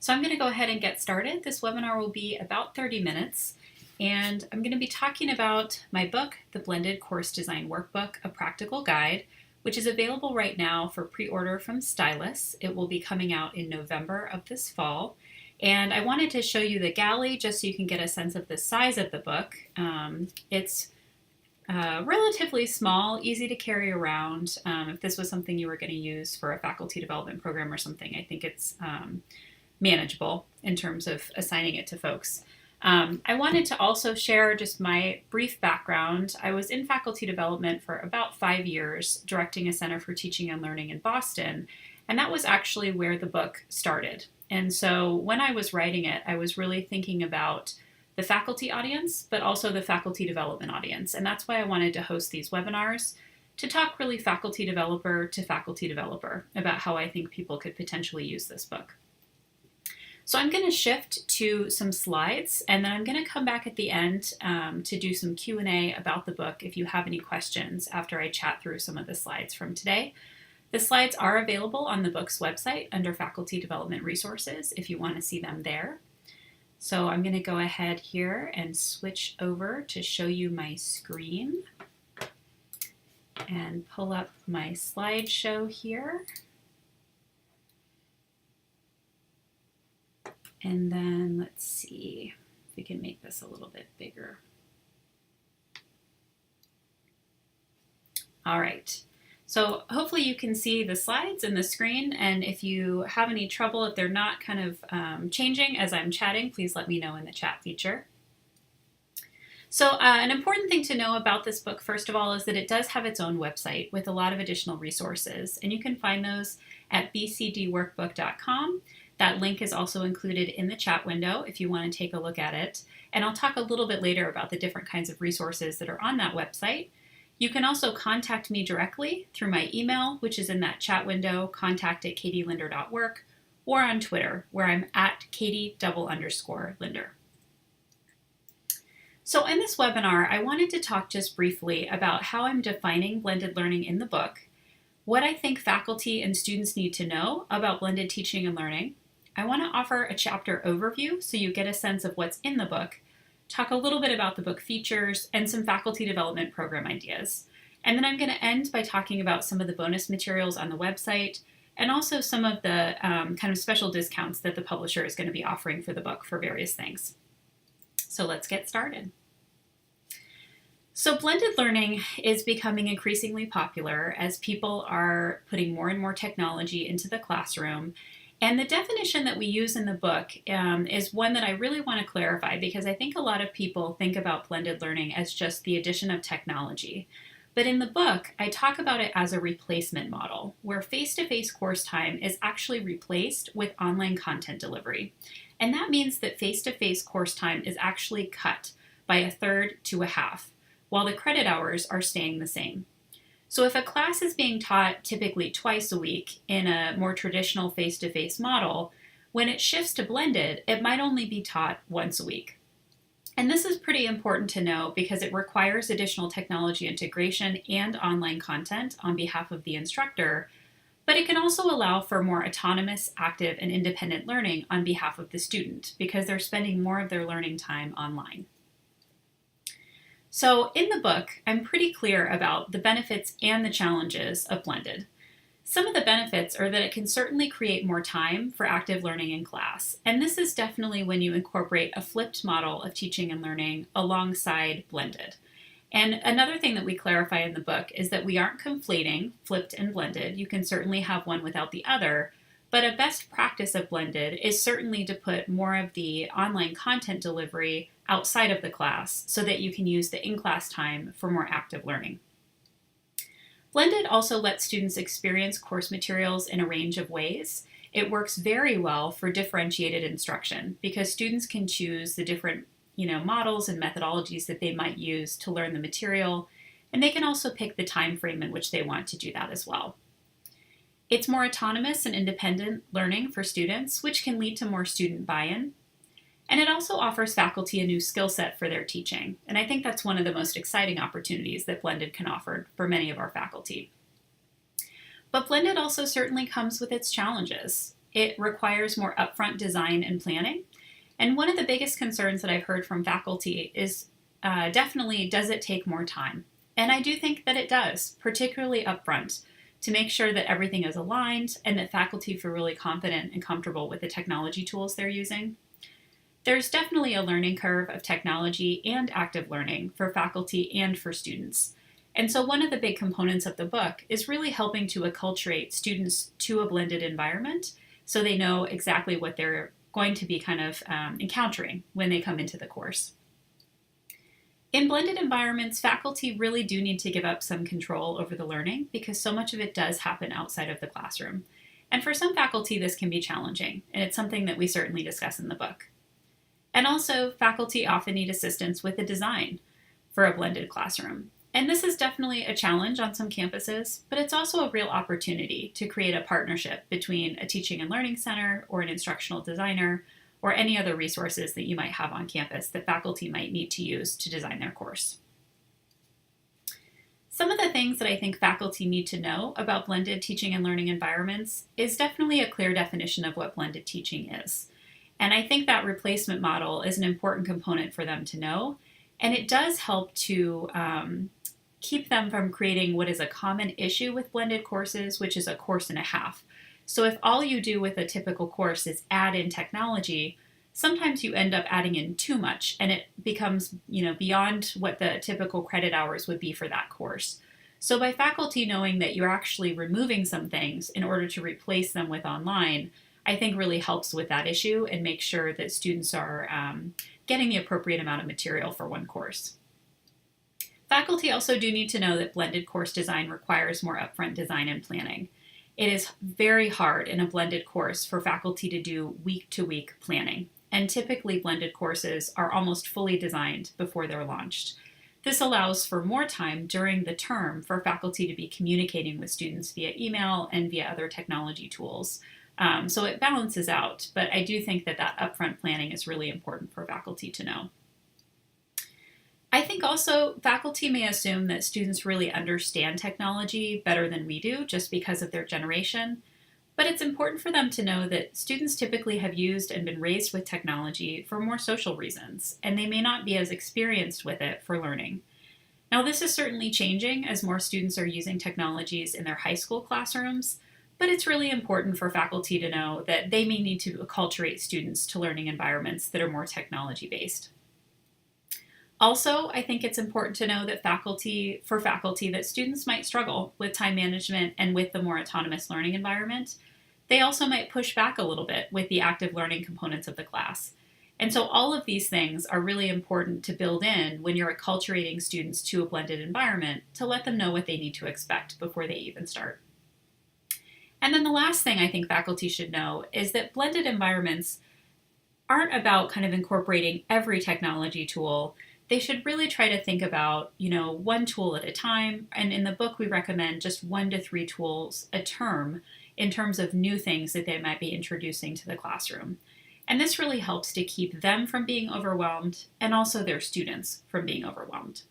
So I'm going to go ahead and get started. This webinar will be about 30 minutes, and I'm going to be talking about my book, The Blended Course Design Workbook, A Practical Guide, which is available right now for pre-order from Stylus. It will be coming out in November of this fall. And I wanted to show you the galley just so you can get a sense of the size of the book. It's relatively small, easy to carry around. If this was something you were going to use for a faculty development program or something, I think it's manageable in terms of assigning it to folks. I wanted to also share just my brief background. I was in faculty development for about 5 years, directing a center for teaching and learning in Boston, and that was actually where the book started. And so when I was writing it, I was really thinking about the faculty audience, but also the faculty development audience. And that's why I wanted to host these webinars, to talk really faculty developer to faculty developer about how I think people could potentially use this book. So I'm going to shift to some slides, and then I'm going to come back at the end to do some Q&A about the book if you have any questions after I chat through some of the slides from today. The slides are available on the book's website under Faculty Development Resources if you want to see them there. So I'm going to go ahead here and switch over to show you my screen and pull up my slideshow here. And then let's see if we can make this a little bit bigger. All right. So hopefully you can see the slides and the screen, and if you have any trouble, if they're not kind of changing as I'm chatting, please let me know in the chat feature. So an important thing to know about this book, first of all, is that it does have its own website with a lot of additional resources, and you can find those at bcdworkbook.com. That link is also included in the chat window if you want to take a look at it, and I'll talk a little bit later about the different kinds of resources that are on that website. You can also contact me directly through my email, which is in that chat window, contact@katielinder.work, or on Twitter, where I'm at Katie_Linder. So in this webinar, I wanted to talk just briefly about how I'm defining blended learning in the book, what I think faculty and students need to know about blended teaching and learning. I want to offer a chapter overview so you get a sense of what's in the book, talk a little bit about the book features, and some faculty development program ideas. And then I'm going to end by talking about some of the bonus materials on the website and also some of the kind of special discounts that the publisher is going to be offering for the book for various things. So let's get started. So blended learning is becoming increasingly popular as people are putting more and more technology into the classroom. And the definition that we use in the book is one that I really want to clarify, because I think a lot of people think about blended learning as just the addition of technology. But in the book, I talk about it as a replacement model, where face-to-face course time is actually replaced with online content delivery. And that means that face-to-face course time is actually cut by 1/3 to 1/2, while the credit hours are staying the same. So if a class is being taught typically twice a week in a more traditional face-to-face model, when it shifts to blended, it might only be taught once a week. And this is pretty important to know because it requires additional technology integration and online content on behalf of the instructor, but it can also allow for more autonomous, active, and independent learning on behalf of the student because they're spending more of their learning time online. So in the book, I'm pretty clear about the benefits and the challenges of blended. Some of the benefits are that it can certainly create more time for active learning in class. And this is definitely when you incorporate a flipped model of teaching and learning alongside blended. And another thing that we clarify in the book is that we aren't conflating flipped and blended. You can certainly have one without the other. But a best practice of blended is certainly to put more of the online content delivery outside of the class so that you can use the in-class time for more active learning. Blended also lets students experience course materials in a range of ways. It works very well for differentiated instruction because students can choose the different models and methodologies that they might use to learn the material, and they can also pick the time frame in which they want to do that as well. It's more autonomous and independent learning for students, which can lead to more student buy-in. And it also offers faculty a new skill set for their teaching. And I think that's one of the most exciting opportunities that blended can offer for many of our faculty. But blended also certainly comes with its challenges. it requires more upfront design and planning. And one of the biggest concerns that I've heard from faculty is definitely, does it take more time? And I do think that it does, particularly upfront, to make sure that everything is aligned and that faculty feel really confident and comfortable with the technology tools they're using. There's definitely a learning curve of technology and active learning for faculty and for students. And so one of the big components of the book is really helping to acculturate students to a blended environment so they know exactly what they're going to be kind of encountering when they come into the course. In blended environments, faculty really do need to give up some control over the learning because so much of it does happen outside of the classroom. And for some faculty, this can be challenging, and it's something that we certainly discuss in the book. And also, faculty often need assistance with the design for a blended classroom. And this is definitely a challenge on some campuses, but it's also a real opportunity to create a partnership between a teaching and learning center or an instructional designer or any other resources that you might have on campus that faculty might need to use to design their course. Some of the things that I think faculty need to know about blended teaching and learning environments is definitely a clear definition of what blended teaching is. And I think that replacement model is an important component for them to know, and it does help to keep them from creating what is a common issue with blended courses, which is a course and a half. So if all you do with a typical course is add in technology, sometimes you end up adding in too much and it becomes, beyond what the typical credit hours would be for that course. So by faculty knowing that you're actually removing some things in order to replace them with online, I think really helps with that issue and makes sure that students are getting the appropriate amount of material for one course. Faculty also do need to know that blended course design requires more upfront design and planning. It is very hard in a blended course for faculty to do week-to-week planning, and typically blended courses are almost fully designed before they're launched. This allows for more time during the term for faculty to be communicating with students via email and via other technology tools. So it balances out, but I do think that upfront planning is really important for faculty to know. I think also faculty may assume that students really understand technology better than we do just because of their generation, but it's important for them to know that students typically have used and been raised with technology for more social reasons, and they may not be as experienced with it for learning. Now, this is certainly changing as more students are using technologies in their high school classrooms, but it's really important for faculty to know that they may need to acculturate students to learning environments that are more technology-based. Also, I think it's important to know that for faculty that students might struggle with time management and with the more autonomous learning environment. They also might push back a little bit with the active learning components of the class. And so all of these things are really important to build in when you're acculturating students to a blended environment to let them know what they need to expect before they even start. And then the last thing I think faculty should know is that blended environments aren't about kind of incorporating every technology tool. They should really try to think about, one tool at a time. And in the book, we recommend just 1 to 3 tools a term in terms of new things that they might be introducing to the classroom. And this really helps to keep them from being overwhelmed and also their students from being overwhelmed.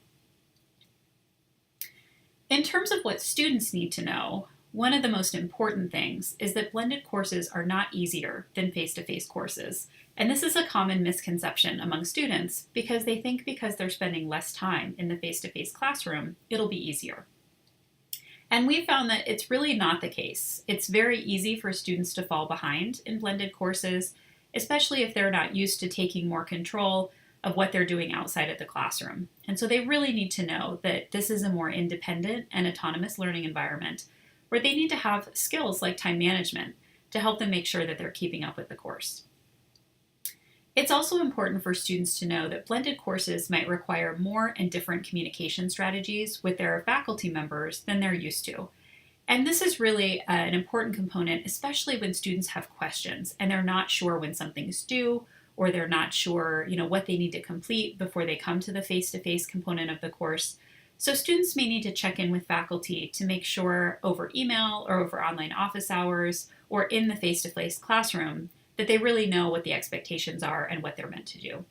In terms of what students need to know, one of the most important things is that blended courses are not easier than face-to-face courses. And this is a common misconception among students because they think because they're spending less time in the face-to-face classroom, it'll be easier. And we found that it's really not the case. It's very easy for students to fall behind in blended courses, especially if they're not used to taking more control of what they're doing outside of the classroom. And so they really need to know that this is a more independent and autonomous learning environment where they need to have skills like time management to help them make sure that they're keeping up with the course. It's also important for students to know that blended courses might require more and different communication strategies with their faculty members than they're used to. And this is really an important component, especially when students have questions and they're not sure when something's due or they're not sure, what they need to complete before they come to the face-to-face component of the course. So students may need to check in with faculty to make sure over email or over online office hours or in the face-to-face classroom that they really know what the expectations are and what they're meant to do.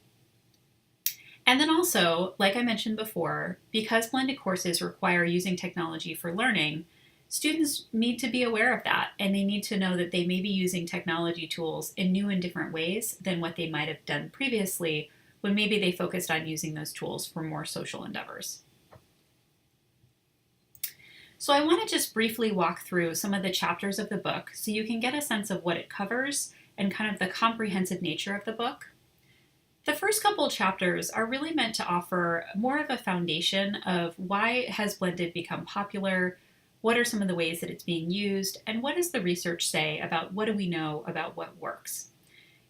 And then also, like I mentioned before, because blended courses require using technology for learning, Students need to be aware of that, and they need to know that they may be using technology tools in new and different ways than what they might have done previously when maybe they focused on using those tools for more social endeavors. So I want to just briefly walk through some of the chapters of the book so you can get a sense of what it covers and kind of the comprehensive nature of the book. The first couple chapters are really meant to offer more of a foundation of why has blended become popular, what are some of the ways that it's being used, and what does the research say about what do we know about what works.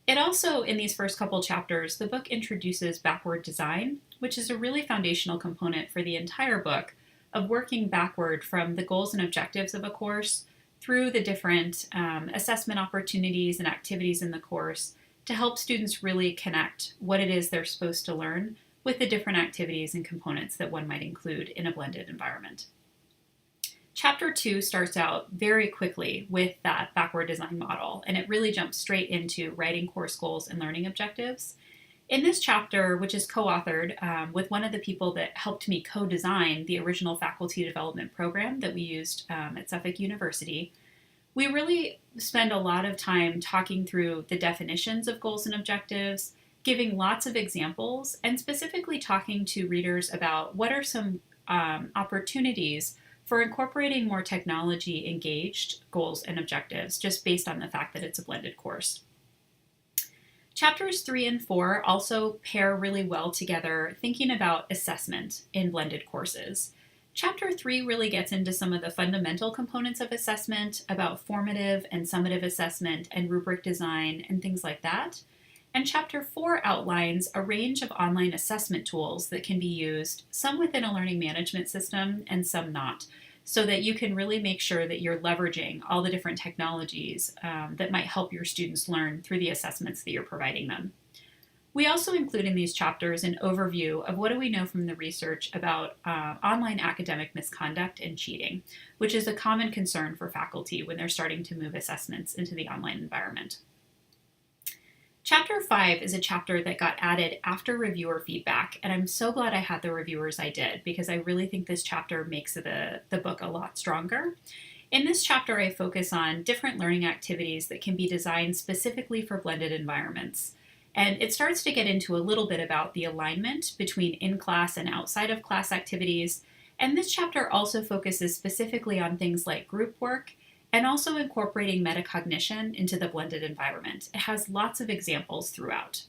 It also, in these first couple chapters, the book introduces backward design, which is a really foundational component for the entire book of working backward from the goals and objectives of a course through the different assessment opportunities and activities in the course to help students really connect what it is they're supposed to learn with the different activities and components that one might include in a blended environment. Chapter 2 starts out very quickly with that backward design model, and it really jumps straight into writing course goals and learning objectives. In this chapter, which is co-authored with one of the people that helped me co-design the original faculty development program that we used at Suffolk University, we really spend a lot of time talking through the definitions of goals and objectives, giving lots of examples, and specifically talking to readers about what are some opportunities for incorporating more technology-engaged goals and objectives, just based on the fact that it's a blended course. Chapters 3 and 4 also pair really well together, thinking about assessment in blended courses. Chapter 3 really gets into some of the fundamental components of assessment, about formative and summative assessment and rubric design and things like that. And Chapter 4 outlines a range of online assessment tools that can be used, some within a learning management system and some not, so that you can really make sure that you're leveraging all the different technologies that might help your students learn through the assessments that you're providing them. We also include in these chapters an overview of what do we know from the research about online academic misconduct and cheating, which is a common concern for faculty when they're starting to move assessments into the online environment. Chapter 5 is a chapter that got added after reviewer feedback, and I'm so glad I had the reviewers I did because I really think this chapter makes the book a lot stronger. In this chapter, I focus on different learning activities that can be designed specifically for blended environments. And it starts to get into a little bit about the alignment between in-class and outside of class activities. And this chapter also focuses specifically on things like group work and also incorporating metacognition into the blended environment. It has lots of examples throughout.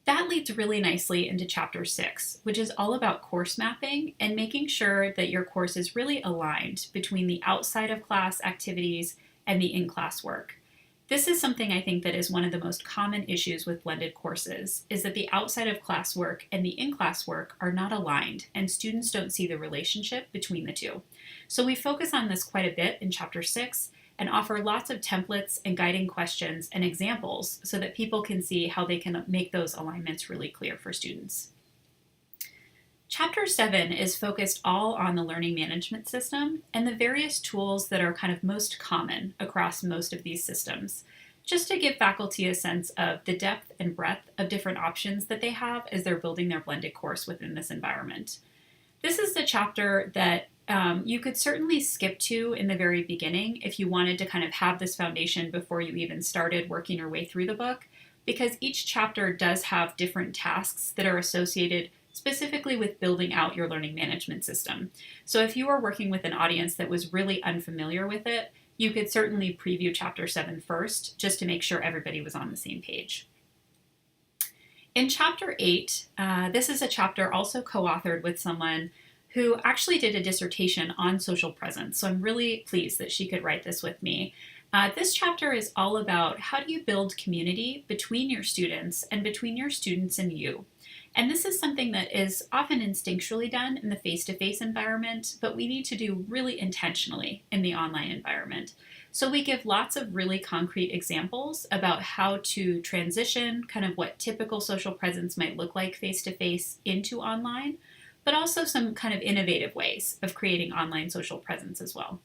That leads really nicely into Chapter 6, which is all about course mapping and making sure that your course is really aligned between the outside of class activities and the in-class work. This is something I think that is one of the most common issues with blended courses, is that the outside of class work and the in-class work are not aligned, and students don't see the relationship between the two. So we focus on this quite a bit in Chapter 6 and offer lots of templates and guiding questions and examples so that people can see how they can make those alignments really clear for students. Chapter 7 is focused all on the learning management system and the various tools that are kind of most common across most of these systems, just to give faculty a sense of the depth and breadth of different options that they have as they're building their blended course within this environment. This is the chapter that you could certainly skip to in the very beginning if you wanted to kind of have this foundation before you even started working your way through the book, because each chapter does have different tasks that are associated specifically with building out your learning management system. So if you are working with an audience that was really unfamiliar with it, you could certainly preview Chapter 7 first, just to make sure everybody was on the same page. In Chapter 8, this is a chapter also co-authored with someone who actually did a dissertation on social presence, so I'm really pleased that she could write this with me. This chapter is all about how do you build community between your students and between your students and you. And this is something that is often instinctually done in the face-to-face environment, but we need to do really intentionally in the online environment. So we give lots of really concrete examples about how to transition kind of what typical social presence might look like face-to-face into online, but also some kind of innovative ways of creating online social presence as well.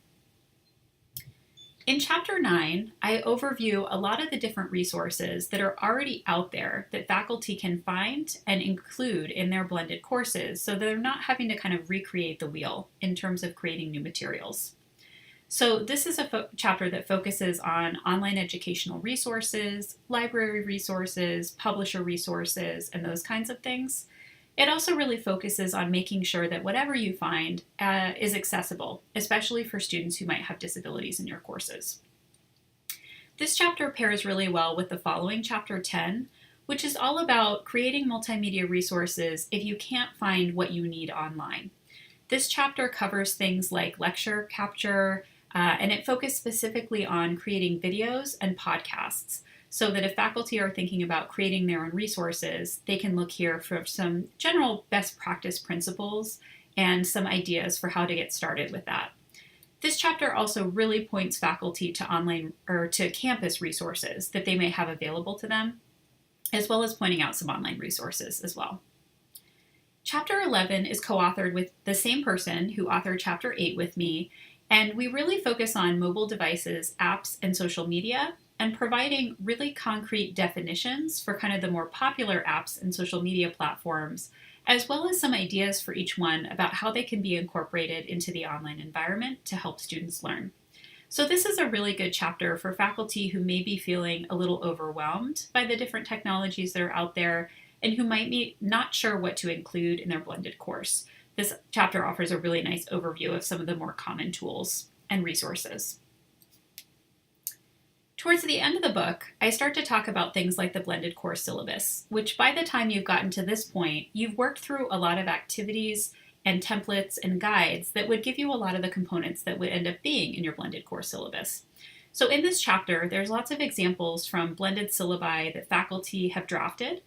In Chapter 9, I overview a lot of the different resources that are already out there that faculty can find and include in their blended courses so they're not having to kind of recreate the wheel in terms of creating new materials. So this is a chapter that focuses on online educational resources, library resources, publisher resources, and those kinds of things. It also really focuses on making sure that whatever you find is accessible, especially for students who might have disabilities in your courses. This chapter pairs really well with the following Chapter 10, which is all about creating multimedia resources if you can't find what you need online. This chapter covers things like lecture capture, and it focused specifically on creating videos and podcasts, so that if faculty are thinking about creating their own resources, they can look here for some general best practice principles and some ideas for how to get started with that. This chapter also really points faculty to online or to campus resources that they may have available to them, as well as pointing out some online resources as well. Chapter 11 is co-authored with the same person who authored Chapter 8 with me, and we really focus on mobile devices, apps, and social media, and providing really concrete definitions for kind of the more popular apps and social media platforms, as well as some ideas for each one about how they can be incorporated into the online environment to help students learn. So this is a really good chapter for faculty who may be feeling a little overwhelmed by the different technologies that are out there and who might be not sure what to include in their blended course. This chapter offers a really nice overview of some of the more common tools and resources. Towards the end of the book, I start to talk about things like the blended course syllabus, which by the time you've gotten to this point, you've worked through a lot of activities and templates and guides that would give you a lot of the components that would end up being in your blended course syllabus. So in this chapter, there's lots of examples from blended syllabi that faculty have drafted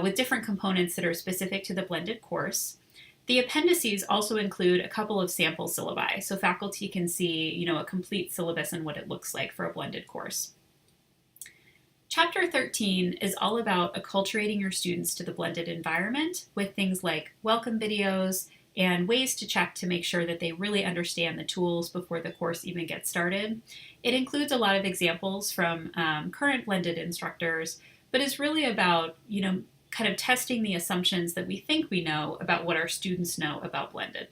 with different components that are specific to the blended course. The appendices also include a couple of sample syllabi, so faculty can see, a complete syllabus and what it looks like for a blended course. Chapter 13 is all about acculturating your students to the blended environment with things like welcome videos and ways to check to make sure that they really understand the tools before the course even gets started. It includes a lot of examples from current blended instructors, but is really about, kind of testing the assumptions that we think we know about what our students know about blended.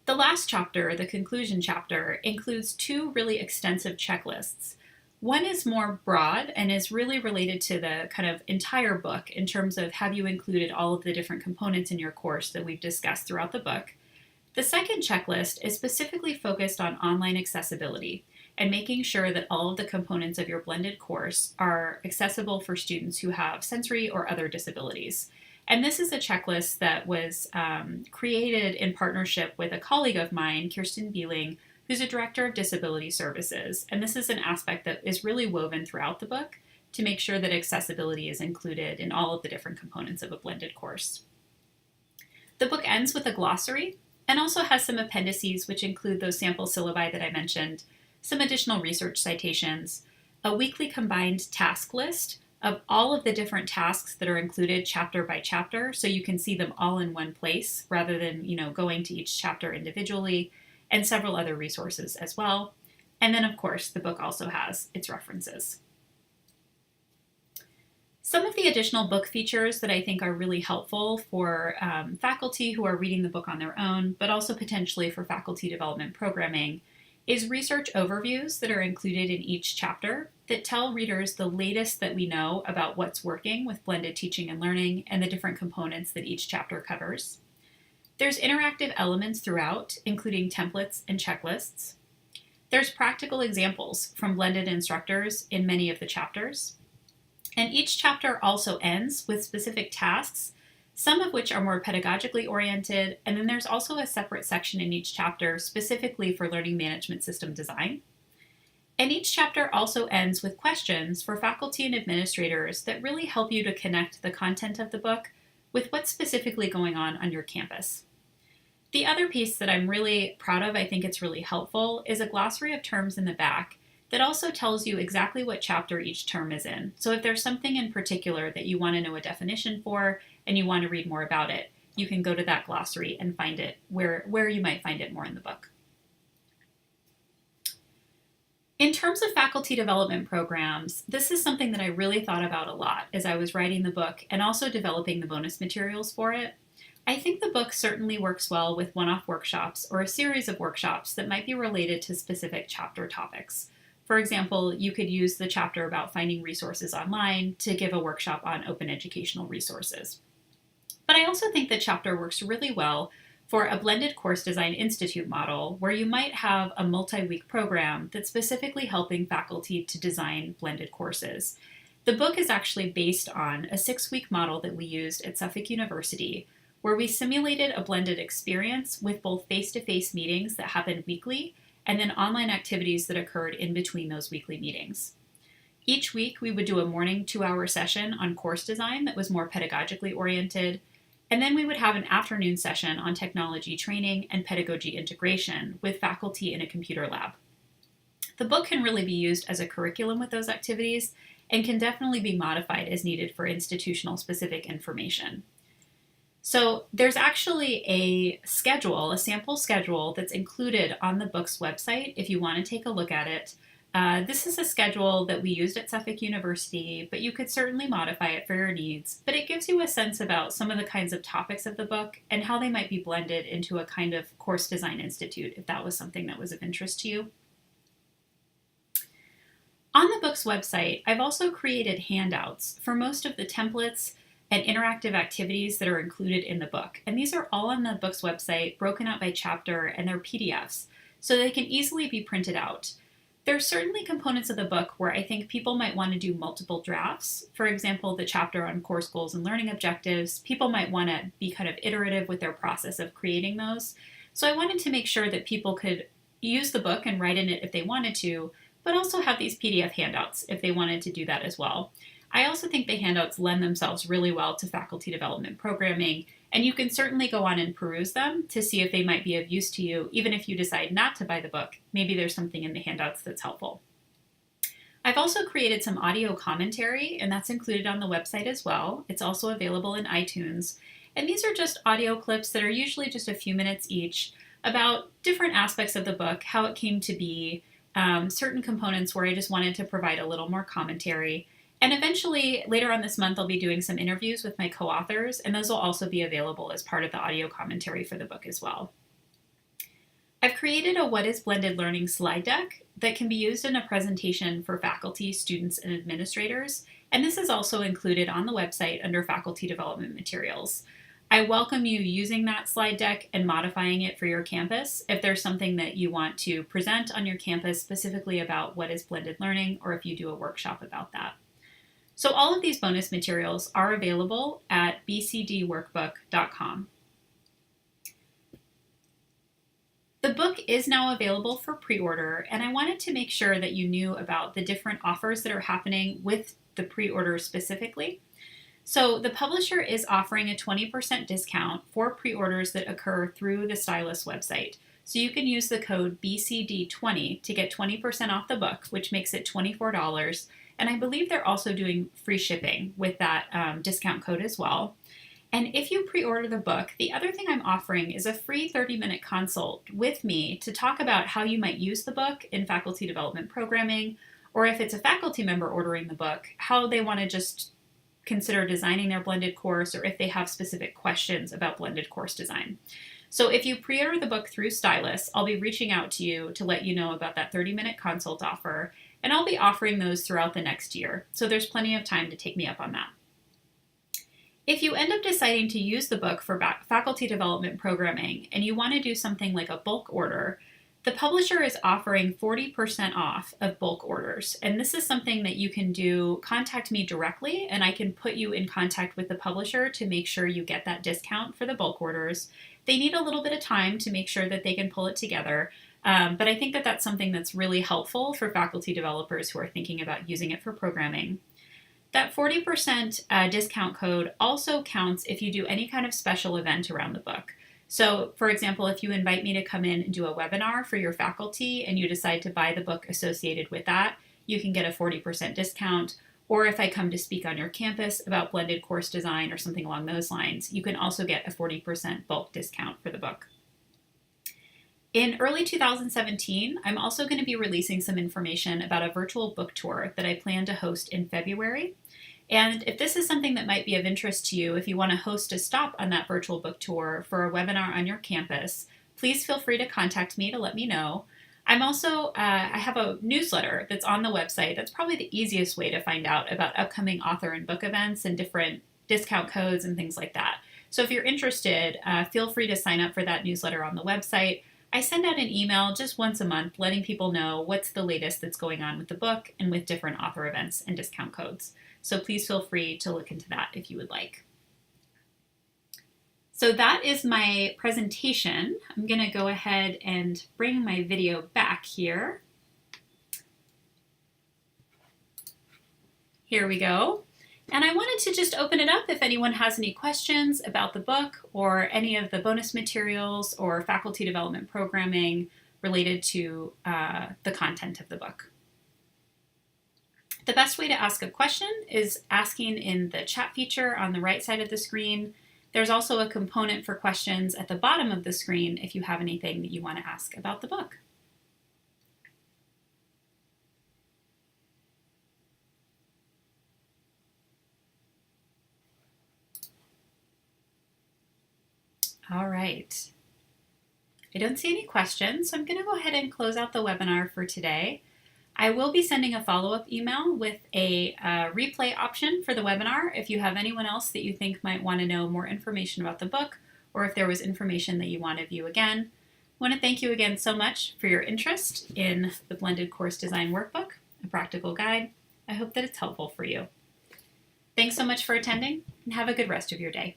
The last chapter, the conclusion chapter, includes two really extensive checklists. One is more broad and is really related to the kind of entire book in terms of have you included all of the different components in your course that we've discussed throughout the book. The second checklist is specifically focused on online accessibility and making sure that all of the components of your blended course are accessible for students who have sensory or other disabilities. And this is a checklist that was created in partnership with a colleague of mine, Kirsten Beeling, who's a director of disability services. And this is an aspect that is really woven throughout the book to make sure that accessibility is included in all of the different components of a blended course. The book ends with a glossary and also has some appendices which include those sample syllabi that I mentioned, some additional research citations, a weekly combined task list of all of the different tasks that are included chapter by chapter, so you can see them all in one place rather than, going to each chapter individually, and several other resources as well. And then, of course, the book also has its references. Some of the additional book features that I think are really helpful for faculty who are reading the book on their own, but also potentially for faculty development programming, is research overviews that are included in each chapter that tell readers the latest that we know about what's working with blended teaching and learning and the different components that each chapter covers. There's interactive elements throughout, including templates and checklists. There's practical examples from blended instructors in many of the chapters. And each chapter also ends with specific tasks, some of which are more pedagogically oriented, and then there's also a separate section in each chapter specifically for learning management system design. And each chapter also ends with questions for faculty and administrators that really help you to connect the content of the book with what's specifically going on your campus. The other piece that I'm really proud of, I think it's really helpful, is a glossary of terms in the back that also tells you exactly what chapter each term is in. So if there's something in particular that you want to know a definition for and you want to read more about it, you can go to that glossary and find it where you might find it more in the book. In terms of faculty development programs, this is something that I really thought about a lot as I was writing the book and also developing the bonus materials for it. I think the book certainly works well with one-off workshops or a series of workshops that might be related to specific chapter topics. For example, you could use the chapter about finding resources online to give a workshop on open educational resources. But I also think the chapter works really well for a blended course design institute model where you might have a multi-week program that's specifically helping faculty to design blended courses. The book is actually based on a 6-week model that we used at Suffolk University, where we simulated a blended experience with both face-to-face meetings that happened weekly and then online activities that occurred in between those weekly meetings. Each week, we would do a morning 2-hour session on course design that was more pedagogically oriented, and then we would have an afternoon session on technology training and pedagogy integration with faculty in a computer lab. The book can really be used as a curriculum with those activities and can definitely be modified as needed for institutional specific information. So there's actually a schedule, a sample schedule that's included on the book's website if you want to take a look at it. This is a schedule that we used at Suffolk University, but you could certainly modify it for your needs. But it gives you a sense about some of the kinds of topics of the book and how they might be blended into a kind of course design institute if that was something that was of interest to you. On the book's website, I've also created handouts for most of the templates and interactive activities that are included in the book. And these are all on the book's website, broken out by chapter, and they're PDFs, so they can easily be printed out. There are certainly components of the book where I think people might want to do multiple drafts. For example, the chapter on course goals and learning objectives, people might want to be kind of iterative with their process of creating those. So I wanted to make sure that people could use the book and write in it if they wanted to, but also have these PDF handouts if they wanted to do that as well. I also think the handouts lend themselves really well to faculty development programming, and you can certainly go on and peruse them to see if they might be of use to you, even if you decide not to buy the book. Maybe there's something in the handouts that's helpful. I've also created some audio commentary, and that's included on the website as well. It's also available in iTunes. And these are just audio clips that are usually just a few minutes each about different aspects of the book, how it came to be, certain components where I just wanted to provide a little more commentary. And eventually, later on this month, I'll be doing some interviews with my co-authors, and those will also be available as part of the audio commentary for the book as well. I've created a What is Blended Learning slide deck that can be used in a presentation for faculty, students, and administrators, and this is also included on the website under Faculty Development Materials. I welcome you using that slide deck and modifying it for your campus if there's something that you want to present on your campus specifically about what is blended learning, or if you do a workshop about that. So all of these bonus materials are available at bcdworkbook.com. The book is now available for pre-order, and I wanted to make sure that you knew about the different offers that are happening with the pre-order specifically. So the publisher is offering a 20% discount for pre-orders that occur through the Stylus website. So you can use the code BCD20 to get 20% off the book, which makes it $24. And I believe they're also doing free shipping with that discount code as well. And if you pre-order the book, the other thing I'm offering is a free 30-minute consult with me to talk about how you might use the book in faculty development programming, or if it's a faculty member ordering the book, how they want to just consider designing their blended course, or if they have specific questions about blended course design. So if you pre-order the book through Stylus, I'll be reaching out to you to let you know about that 30-minute consult offer, and I'll be offering those throughout the next year. So there's plenty of time to take me up on that. If you end up deciding to use the book for faculty development programming and you want to do something like a bulk order, the publisher is offering 40% off of bulk orders. And this is something that you can do. Contact me directly and I can put you in contact with the publisher to make sure you get that discount for the bulk orders. They need a little bit of time to make sure that they can pull it together. But I think that that's something that's really helpful for faculty developers who are thinking about using it for programming. That 40% discount code also counts if you do any kind of special event around the book. So, for example, if you invite me to come in and do a webinar for your faculty and you decide to buy the book associated with that, you can get a 40% discount. Or if I come to speak on your campus about blended course design or something along those lines, you can also get a 40% bulk discount for the book. In early 2017, I'm also going to be releasing some information about a virtual book tour that I plan to host in February. And if this is something that might be of interest to you, if you want to host a stop on that virtual book tour for a webinar on your campus, please feel free to contact me to let me know. I'm also, I have a newsletter that's on the website. That's probably the easiest way to find out about upcoming author and book events and different discount codes and things like that. So if you're interested, feel free to sign up for that newsletter on the website. I send out an email just once a month letting people know what's the latest that's going on with the book and with different author events and discount codes. So please feel free to look into that if you would like. So that is my presentation. I'm going to go ahead and bring my video back here. Here we go. And I wanted to just open it up if anyone has any questions about the book or any of the bonus materials or faculty development programming related to the content of the book. The best way to ask a question is asking in the chat feature on the right side of the screen. There's also a component for questions at the bottom of the screen if you have anything that you want to ask about the book. All right. I don't see any questions, so I'm going to go ahead and close out the webinar for today. I will be sending a follow-up email with a replay option for the webinar if you have anyone else that you think might want to know more information about the book, or if there was information that you want to view again. I want to thank you again so much for your interest in the Blended Course Design Workbook, a practical guide. I hope that it's helpful for you. Thanks so much for attending, and have a good rest of your day.